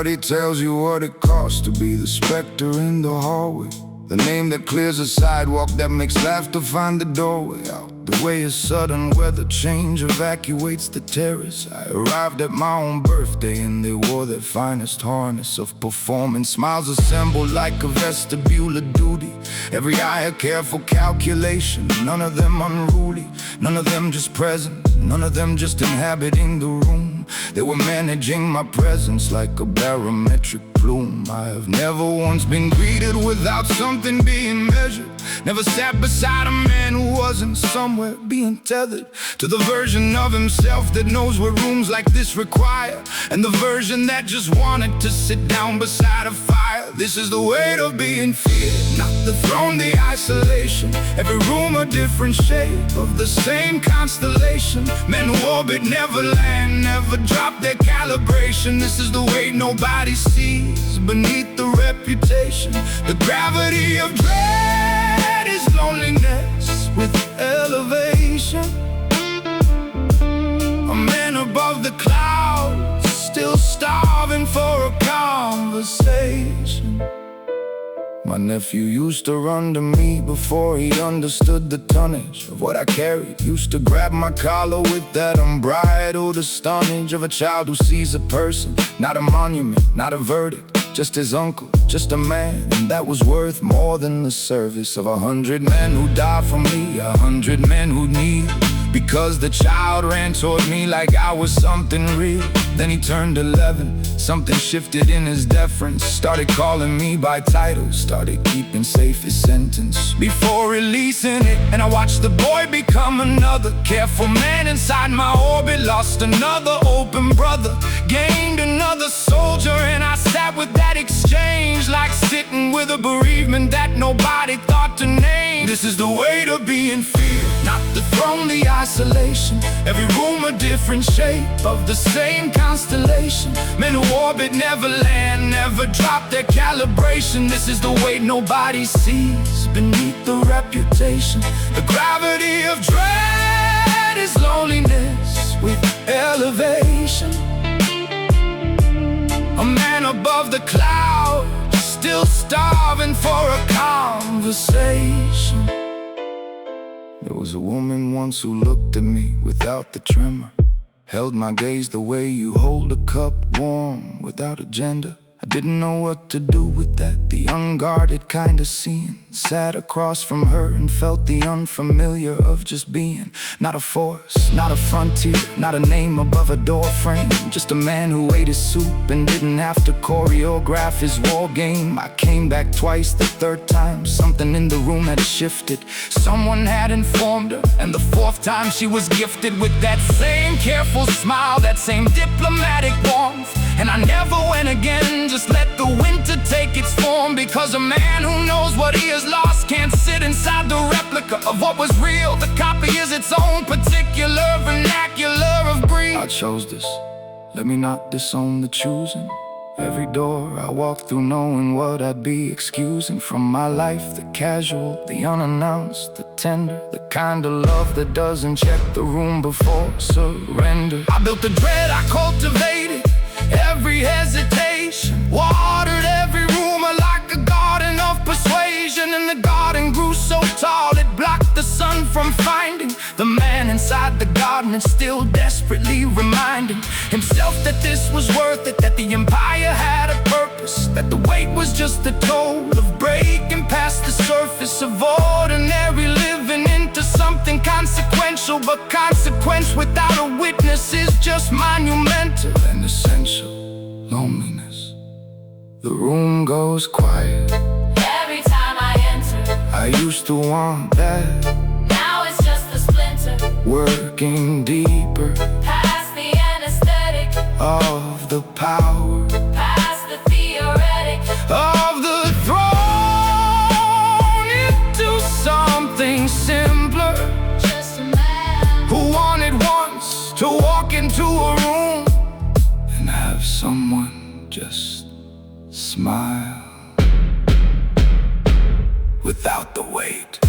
Nobody tells you what it costs to be the specter in the hallway. The name that clears a sidewalk, that makes laughter find the doorway out. The way is sudden, weather change evacuates the terrace. I arrived at my own birthday and they wore their finest harness of performance. Smiles assembled like a vestibule of duty. Every eye a careful calculation. None of them unruly, none of them just present, none of them just inhabiting the room. They were managing my presence like a barometric plume. I have never once been greeted without something being measured. Never sat beside a man who wasn't somewhere being tethered to the version of himself that knows what rooms like this require, and the version that just wanted to sit down beside a fire. This is the weight of being feared, not the throne, the isolation. Every room a different shape of the same constellation. Men who orbit never land, never drop their calibration. This is the weight nobody sees beneath the reputation. The gravity of dread is loneliness with elevation. A man above the clouds, still starving for a conversation. My nephew used to run to me before he understood the tonnage of what I carried. Used to grab my collar with that unbridled astonishment of a child who sees a person, not a monument, not a verdict, just his uncle, just a man. And that was worth more than the service of 100 men who died for me, 100 men who need. Because the child ran toward me like I was something real. Then he turned 11, something shifted in his deference. Started calling me by title, started keeping safe his sentence before releasing it. And I watched the boy become another careful man inside my orbit. Lost another open brother, gained another soldier. And I sat with that exchange like sitting with a bereavement that nobody thought to name. This is the weight of being feared, not the throne, the isolation. Every room a different shape of the same constellation. Men who orbit never land, never drop their calibration. This is the weight nobody sees beneath the reputation. The gravity of dread is loneliness with elevation. A man above the clouds, still starving for a conversation. There was a woman once who looked at me without the tremor, held my gaze the way you hold a cup warm without a gender. I didn't know what to do with that, the unguarded kind of scene. Sat across from her and felt the unfamiliar of just being. Not a force, not a frontier, not a name above a door frame. Just a man who ate his soup and didn't have to choreograph his war game. I came back twice, the third time something in the room had shifted. Someone had informed her, and the fourth time she was gifted with that same careful smile, that same diplomatic warmth. And I never went again, just let the winter take its form. Because a man who knows what he has lost can't sit inside the replica of what was real. The copy is its own particular vernacular of greed. I chose this, let me not disown the choosing. Every door I walk through knowing what I'd be excusing from my life. The casual, the unannounced, the tender, the kind of love that doesn't check the room before surrender. I built the dread, I cultivated every hesitation, watered every rumor like a garden of persuasion. And the garden grew so tall it blocked the sun from finding the man inside the garden, and still desperately reminding himself that this was worth it, that the empire had a purpose, that the weight was just the toll of breaking past the surface of ordinary living into something consequential. But consequence without a witness is just monumental and essential. Loneliness. The room goes quiet every time I enter. I used to want that, now it's just a splinter, working deeper past the anesthetic of the power, past the theoretic of the throne into something simpler. Just a man Who wanted once to walk into a room and have someone just smile without the weight.